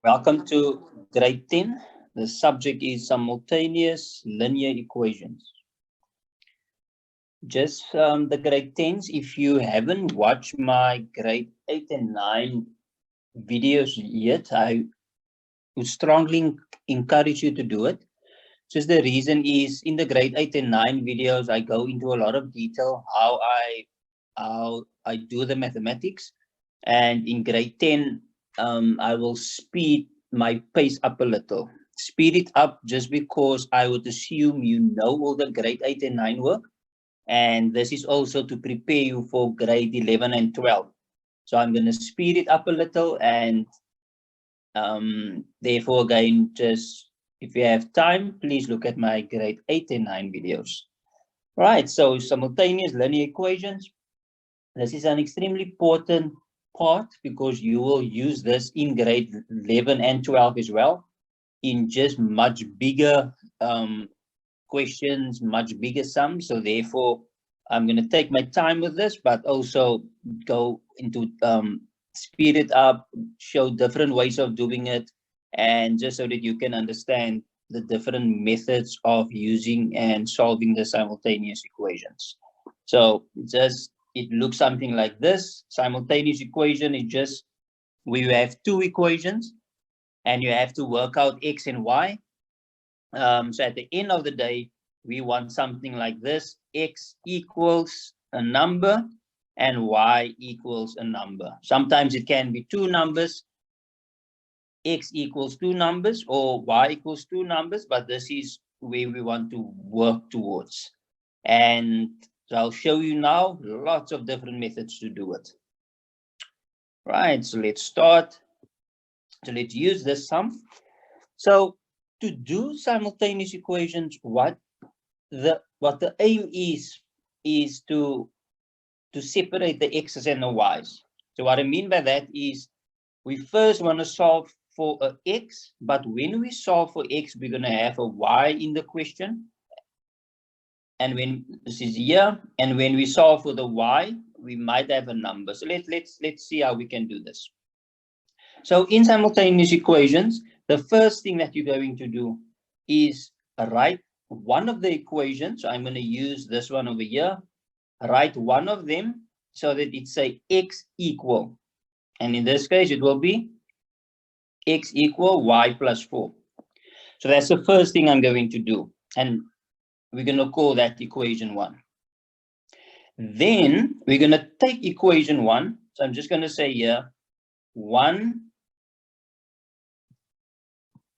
Welcome to grade 10. The subject is simultaneous linear equations. Just the grade 10s, if you haven't watched my grade 8 and 9 videos yet, I would strongly encourage you to do it. Just the reason is in the grade 8 and 9 videos, I go into a lot of detail how I do the mathematics. And in grade 10, I will speed my pace up a little. Speed it up just because I would assume you know all the grade 8 and 9 work. And this is also to prepare you for grade 11 and 12. So I'm going to speed it up a little, and therefore, again, just if you have time, please look at my grade 8 and 9 videos. Right, so simultaneous linear equations. This is an extremely important part because you will use this in grade 11 and 12 as well, in just much bigger questions, much bigger sums. So therefore, I'm going to take my time with this, but also go into speed it up, show different ways of doing it, and just so that you can understand the different methods of using and solving the simultaneous equations. So just it looks something like this. Simultaneous equation is just where you have two equations and you have to work out x and y. So at the end of the day, we want something like this: x equals a number and y equals a number. Sometimes it can be two numbers, x equals two numbers or y equals two numbers, but this is where we want to work towards. And so I'll show you now lots of different methods to do it. Right, so let's start. So let's use this sum. So to do simultaneous equations, what the aim is to separate the x's and the y's. So what I mean by that is we first want to solve for a x, but when we solve for x, we're going to have a y in the question. And when this is here, and when we solve for the y, we might have a number. So let's see how we can do this. So in simultaneous equations, the first thing that you're going to do is write one of the equations. So I'm going to use this one over here. Write one of them so that it's say x equal. And in this case, it will be x equal y plus 4. So that's the first thing I'm going to do. And we're going to call that equation 1. Then we're going to take equation 1. So I'm just going to say here 1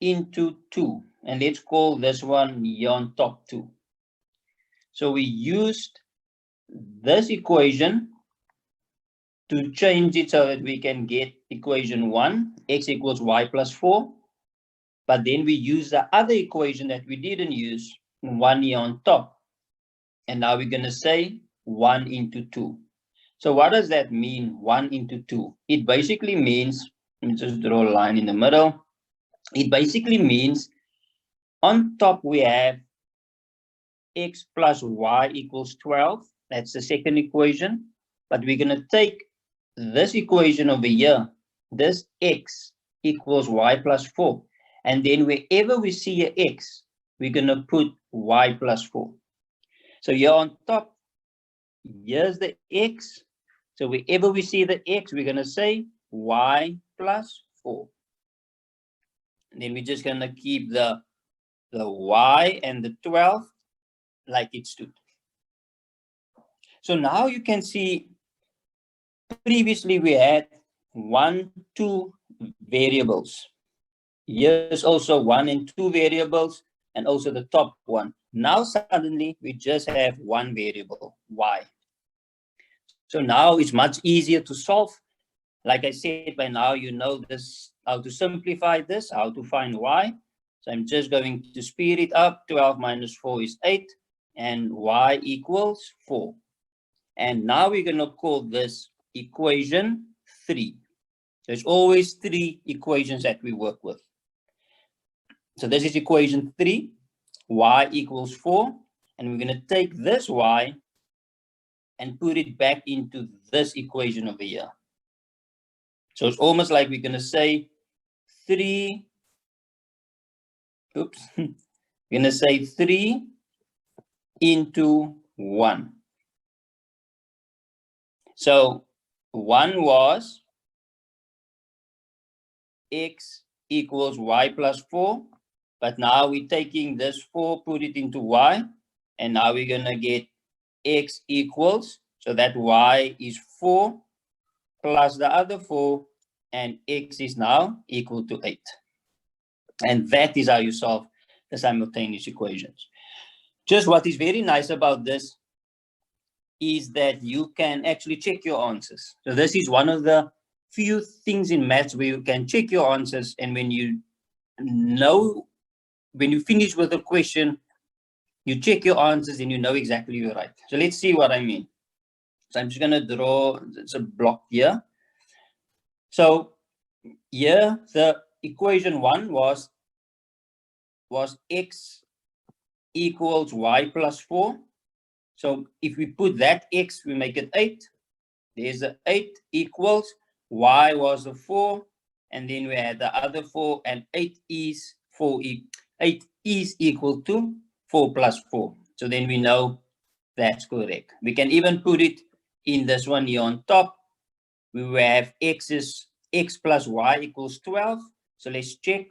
into 2. And let's call this one here on top 2. So we used this equation to change it so that we can get equation 1, x equals y plus 4. But then we use the other equation that we didn't use, 1 here on top. And now we're going to say 1 into 2. So what does that mean, 1 into 2? It basically means, let me just draw a line in the middle. It basically means on top we have x plus y equals 12. That's the second equation. But we're going to take this equation over here, this x equals y plus 4. And then wherever we see a x, we're going to put y plus 4. So here on top, here's the x. So wherever we see the x, we're going to say y plus 4. And then we're just going to keep the y and the 12 like it stood. So now you can see previously we had 1, 2 variables. Here's also 1 and 2 variables, and also the top one. Now suddenly we just have one variable, y. So now it's much easier to solve. Like I said, by now you know this, how to simplify this, how to find y. So I'm just going to speed it up. 12 minus 4 is 8, and y equals 4. And now we're going to call this equation 3. There's always 3 equations that we work with. So this is equation 3, y equals 4. And we're going to take this y and put it back into this equation over here. So it's almost like we're going to say 3, oops, I'm going to say 3 into 1. So 1 was x equals y plus 4. But now we're taking this 4, put it into y. And now we're going to get x equals, so that y is 4 plus the other 4. And x is now equal to 8. And that is how you solve the simultaneous equations. Just what is very nice about this is that you can actually check your answers. So this is one of the few things in maths where you can check your answers, and when you finish with a question, you check your answers and you know exactly you're right. So let's see what I mean. So I'm just going to draw, it's a block here. So here the equation 1 was x equals y plus 4. So if we put that x, we make it 8. There's a 8 equals y was a 4, and then we had the other 4, and 8 is 4. 8 is equal to 4 plus 4. So then we know that's correct. We can even put it in this one here on top. We will have x plus y equals 12. So let's check.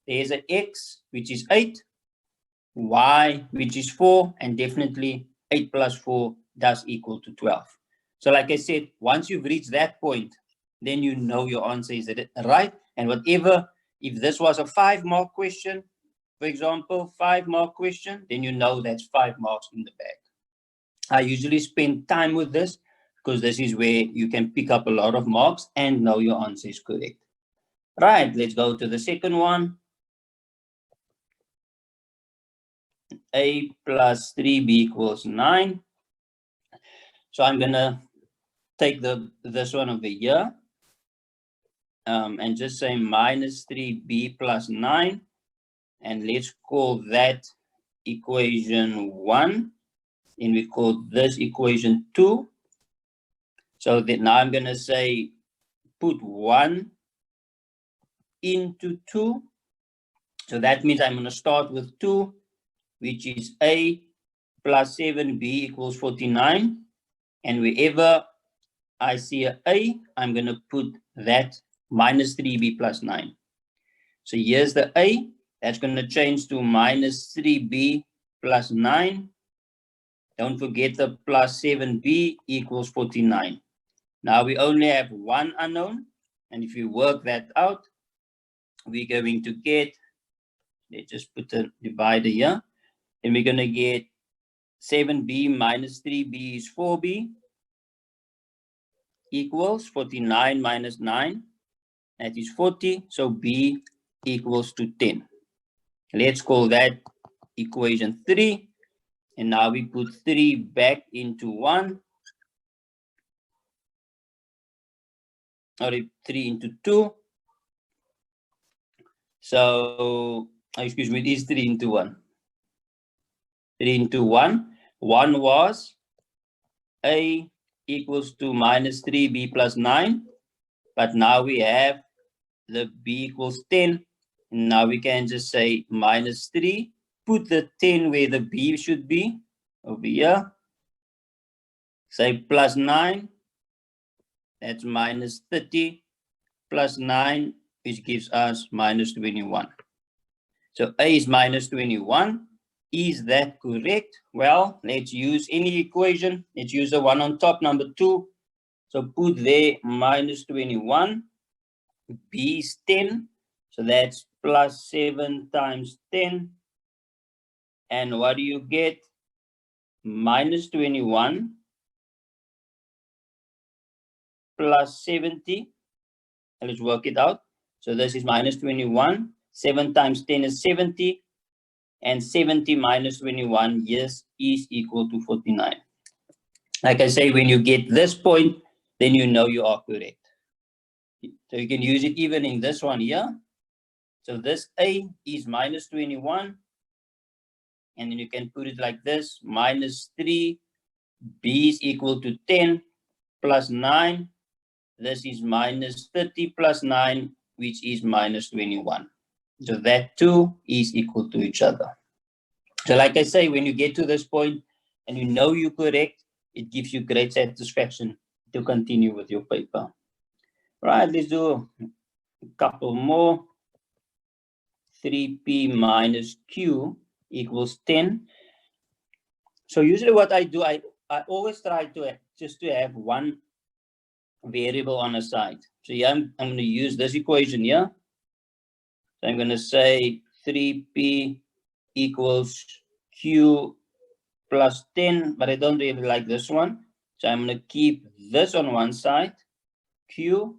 There's an x, which is 8, y, which is 4, and definitely 8 plus 4 does equal to 12. So like I said, once you've reached that point, then you know your answer is right. And whatever, if this was a 5-mark question, for example, 5-mark question, then you know that's 5 marks in the bag. I usually spend time with this because this is where you can pick up a lot of marks and know your answer is correct. Right, let's go to the second one. A plus 3b equals 9. So I'm going to take this one over here and just say minus 3b plus 9. And let's call that equation 1. And we call this equation 2. So that now I'm going to say put 1 into 2. So that means I'm going to start with 2, which is a plus 7b equals 49. And wherever I see a, I'm going to put that minus 3b plus 9. So here's the a. That's going to change to minus 3b plus 9. Don't forget the plus 7b equals 49. Now we only have one unknown. And if you work that out, we're going to get, let's just put a divider here. And we're going to get 7b minus 3b is 4b equals 49 minus 9. That is 40. So b equals to 10. Let's call that equation 3. And now we put 3 back into 1. Or 3 into 2. So, excuse me, it is 3 into 1. 3 into 1. 1 was a equals to minus 3b plus 9. But now we have the b equals 10. Now we can just say minus 3. Put the 10 where the b should be, over here. Say plus 9. That's minus 30 plus 9, which gives us minus 21. So a is minus 21. Is that correct? Well, let's use any equation. Let's use the one on top, number 2. So put there minus 21. B is 10. So that's plus 7 times 10. And what do you get? Minus 21 plus 70. Let's work it out. So this is minus 21. 7 times 10 is 70. And 70 minus 21, yes, is equal to 49. Like I say, when you get this point, then you know you are correct. So you can use it even in this one here. So this A is minus 21. And then you can put it like this, minus 3. B is equal to 10 plus 9. This is minus 30 plus 9. which is minus 21. So that two is equal to each other. So like I say, when you get to this point and you know you're correct, it gives you great satisfaction to continue with your paper. Right, let's do a couple more. 3p minus q equals 10. So usually what I do, I always try to just to have one variable on a side. So yeah, I'm going to use this equation here. So I'm going to say 3p equals q plus 10, but I don't really like this one. So I'm going to keep this on one side, q,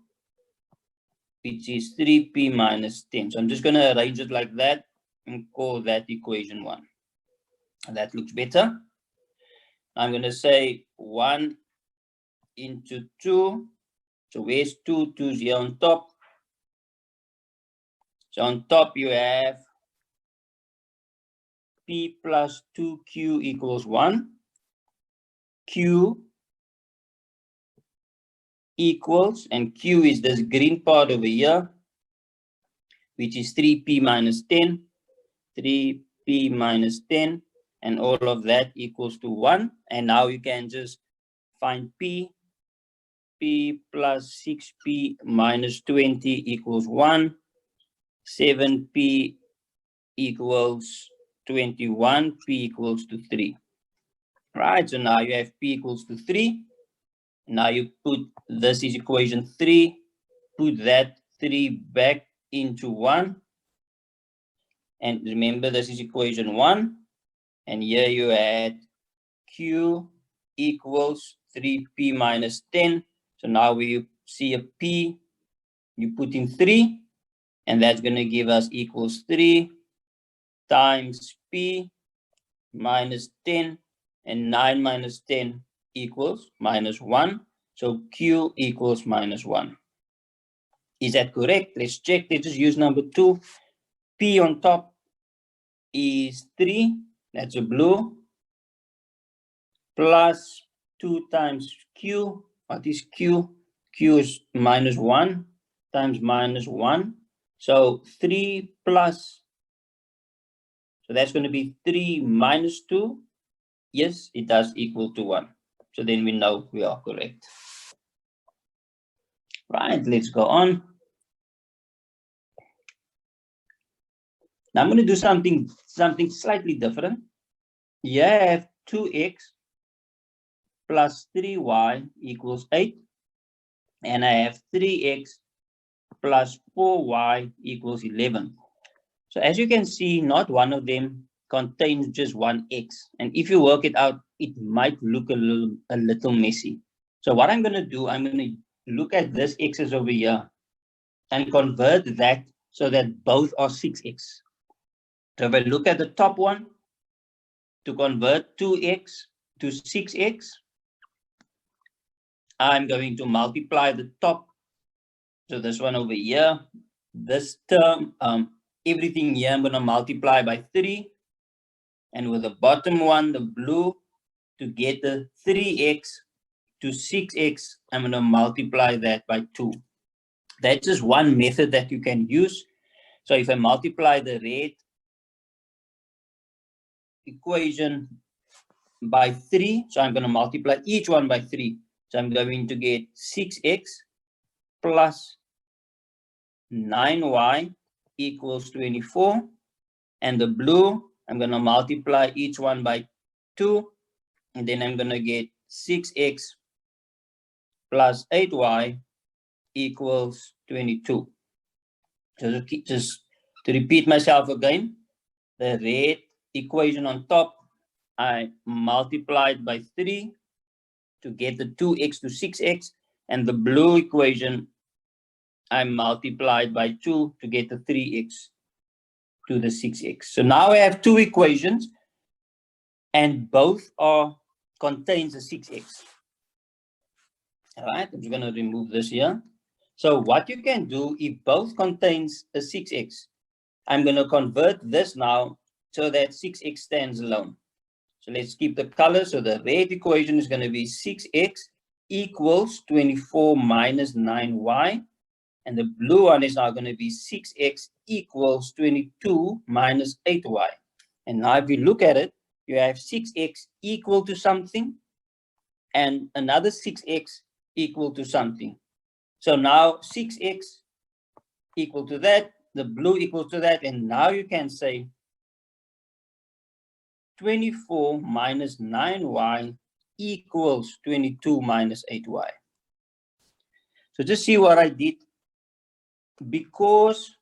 which is 3p minus 10. So I'm just going to arrange it like that and call that equation 1. And that looks better. I'm going to say 1 into 2. So where's 2? 2 is here on top. So on top you have p plus 2q equals 1. Q equals, and q is this green part over here, which is 3p minus 10. 3p minus 10, and all of that equals to 1. And now you can just find p. P plus 6p minus 20 equals 1. 7p equals 21. P equals to 3. Right, so now you have p equals to 3. Now you put, this is equation 3. Put that 3 back into 1. And remember, this is equation 1. And here you add q equals 3p minus 10. So now we see a p, you put in 3, and that's going to give us equals 3 times p minus 10, and 9 minus 10 equals minus 1. So q equals minus 1. Is that correct? Let's check. Let's just use number 2. P on top is 3. That's a blue. Plus 2 times q. What is q? Q is minus 1 times minus 1. So 3 plus, so that's going to be 3 minus 2. Yes, it does equal to 1. So then we know we are correct. Right, let's go on. Now I'm going to do something slightly different. Here I have 2x plus 3y equals 8. And I have 3x plus 4y equals 11. So as you can see, not one of them contains just one x. And if you work it out, it might look a little messy. So what I'm going to do, I'm going to look at this x's over here and convert that so that both are 6x. So if I look at the top one, to convert 2x to 6x, I'm going to multiply the top. So this one over here, this term, everything here, I'm going to multiply by 3. And with the bottom one, the blue, to get the 3x to 6x, I'm going to multiply that by 2. That's just one method that you can use. So if I multiply the red equation by 3, so I'm going to multiply each one by 3. So I'm going to get 6x plus 9y equals 24. And the blue, I'm going to multiply each one by 2. And then I'm going to get 6x plus 8y equals 22. So just to repeat myself again, the red equation on top, I multiplied by 3 to get the 2x to 6x. And the blue equation, I multiplied by 2 to get the 3x to the 6x. So now I have two equations, and both contains a 6x. All right, I'm just going to remove this here. So what you can do, if both contains a 6x, I'm going to convert this now so that 6x stands alone. So let's keep the color. So the red equation is going to be 6x equals 24 minus 9y. And the blue one is now going to be 6x equals 22 minus 8y. And now if you look at it, you have 6x equal to something and another 6x equal to something. So now 6x equal to that, the blue equals to that, and now you can say 24 minus 9y equals 22 minus 8y. So just see what I did. Because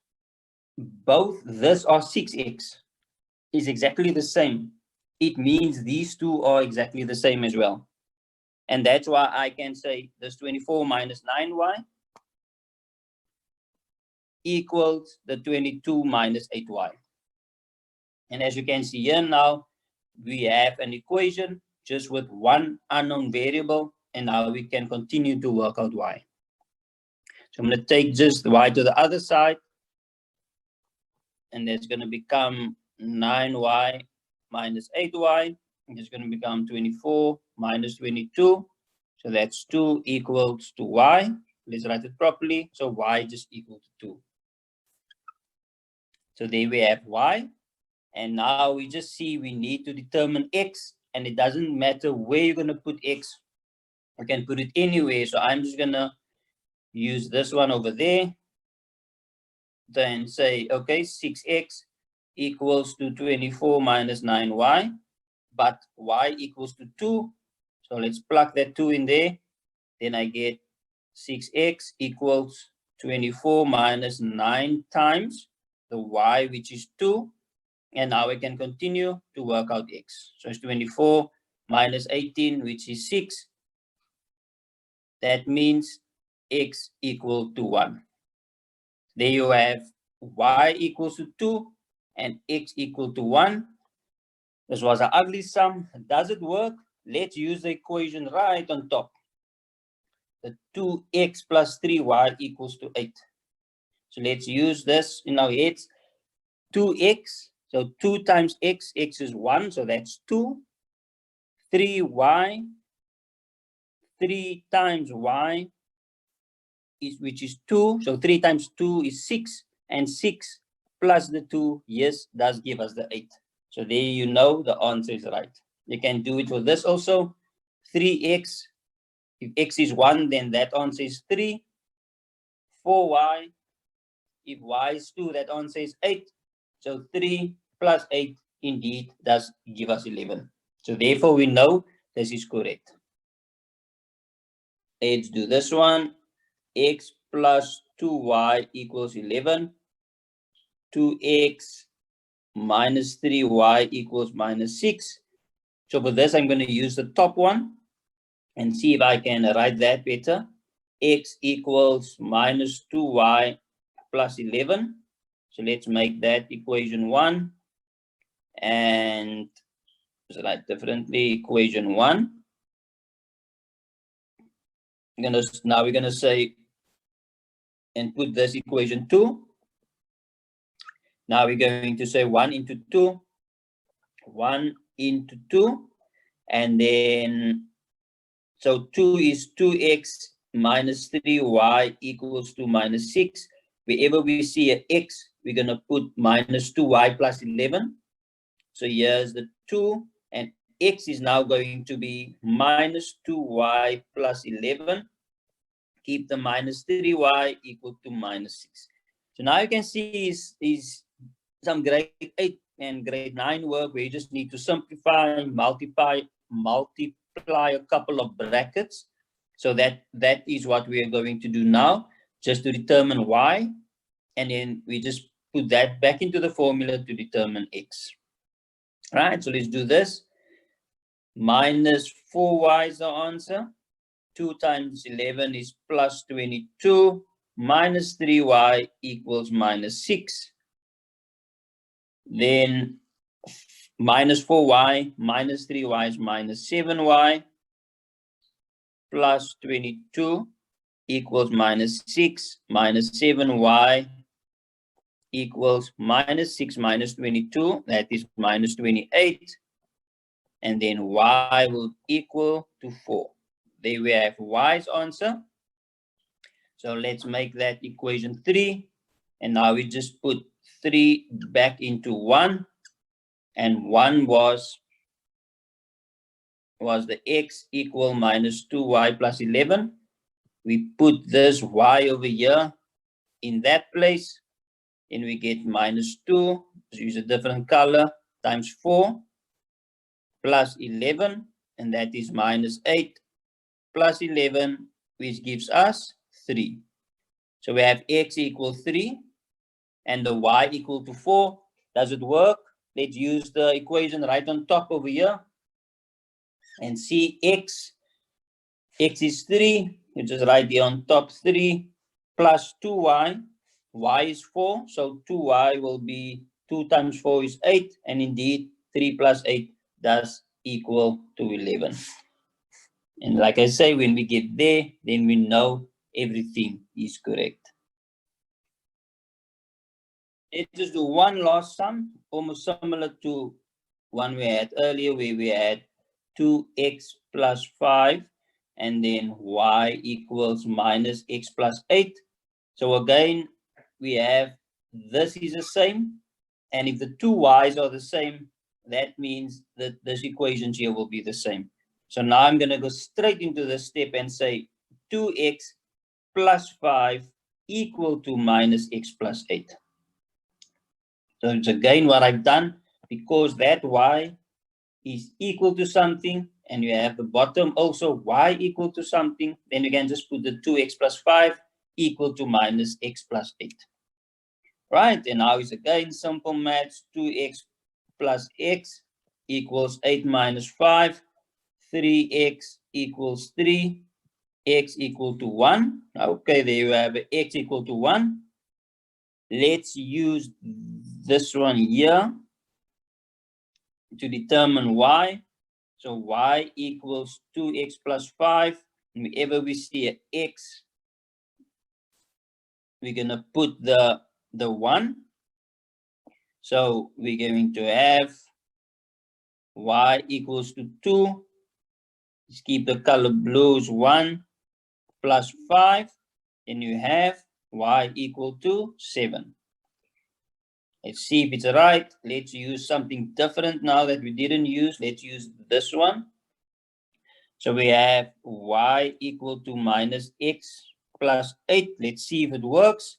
both this are 6x is exactly the same, it means these two are exactly the same as well. And that's why I can say this 24 minus 9y equals the 22 minus 8y. And as you can see here now, we have an equation just with one unknown variable, and now we can continue to work out y. So I'm going to take just y to the other side, and that's going to become 9y minus 8y. And it's going to become 24 minus 22. So that's 2 equals to y. Let's write it properly. So y just equal to 2. So there we have y. And now we just see we need to determine x. And it doesn't matter where you're going to put x. You can put it anywhere. So I'm just going to use this one over there. Then say, okay, 6x equals to 24 minus 9y. But y equals to 2. So let's plug that 2 in there. Then I get 6x equals 24 minus 9 times the y, which is 2. And now we can continue to work out x. So it's 24 minus 18, which is 6. That means x equal to 1. There you have y equals to 2 and x equal to 1. This was an ugly sum. Does it work? Let's use the equation right on top. The 2x plus 3y equals to 8. So let's use this in our heads. 2x, so 2 times x is 1, so that's 2. 3y, 3 times y, which is 2. So 3 times 2 is 6, and 6 plus the 2, yes, does give us the 8. So there you know the answer is right. You can do it for this also. 3x, if x is 1, then that answer is 3. 4y, if y is 2, that answer is 8. So 3 plus 8 indeed does give us 11. So therefore we know this is correct. Let's do this one. X plus 2y equals 11. 2x minus 3y equals minus 6. So for this, I'm going to use the top one and see if I can write that better. X equals minus 2y plus 11. So let's make that equation 1. And let's write differently, equation 1. Now we're going to say and put this equation 2. Now we're going to say 1 into 2. 1 into 2. And then, so 2 is 2x minus 3y equals to minus 6. Wherever we see an x, we're going to put minus 2y plus 11. So here's the 2. And x is now going to be minus 2y plus 11. Keep the minus 3y equal to minus 6. So now you can see is some grade 8 and grade 9 work where you just need to simplify, multiply a couple of brackets. So that is what we are going to do now, just to determine y. And then we just put that back into the formula to determine x. Right, so let's do this. Minus 4y is the answer. 2 times 11 is plus 22. Minus 3y equals minus 6. Then minus 4y minus 3y is minus 7y. Plus 22 equals minus 6. Minus 7y equals minus 6 minus 22. That is minus 28. And then y will equal to 4. There we have y's answer. So let's make that equation 3. And now we just put 3 back into 1. And 1 was the x equal minus 2y plus 11. We put this y over here in that place. And we get minus 2. Let's use a different color. Times 4 plus 11. And that is minus 8 plus 11, which gives us 3. So we have x equal 3 and the y equal to 4. Does it work? Let's use the equation right on top over here and see x. X is 3. You just write here on top 3 plus 2y. Y is 4. So 2y will be 2 times 4 is 8. And indeed, 3 plus 8 does equal to 11. And like I say, when we get there, then we know everything is correct. Let's just do one last sum, almost similar to one we had earlier, where we had 2x plus 5, and then y equals minus x plus 8. So again, we have this is the same, and if the two y's are the same, that means that this equation here will be the same. So now I'm going to go straight into this step and say 2x plus 5 equal to minus x plus 8. So it's again what I've done, because that y is equal to something, and you have the bottom also y equal to something, then you can just put the 2x plus 5 equal to minus x plus 8. Right, and now it's again simple maths. 2x plus x equals 8 minus 5. 3x equals 3. X equal to 1. Okay, there you have x equal to 1. Let's use this one here to determine y. So y equals 2x plus 5. Whenever we see an x, we're going to put the 1. So we're going to have y equals to 2. Just keep the color blue is 1 plus 5. And you have y equal to 7. Let's see if it's right. Let's use something different now that we didn't use. Let's use this one. So we have y equal to minus x plus 8. Let's see if it works.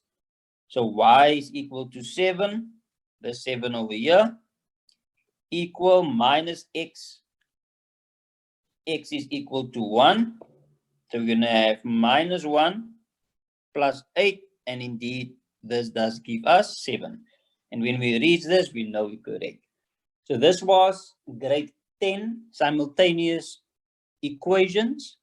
So y is equal to 7. The 7 over here. Equal minus x. X is equal to 1. So we're going to have minus 1 plus 8. And indeed, this does give us 7. And when we reach this, we know we're correct. So this was grade 10 simultaneous equations.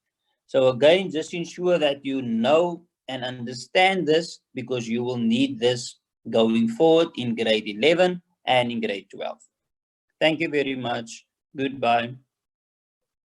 So again, just ensure that you know and understand this, because you will need this going forward in grade 11 and in grade 12. Thank you very much. Goodbye.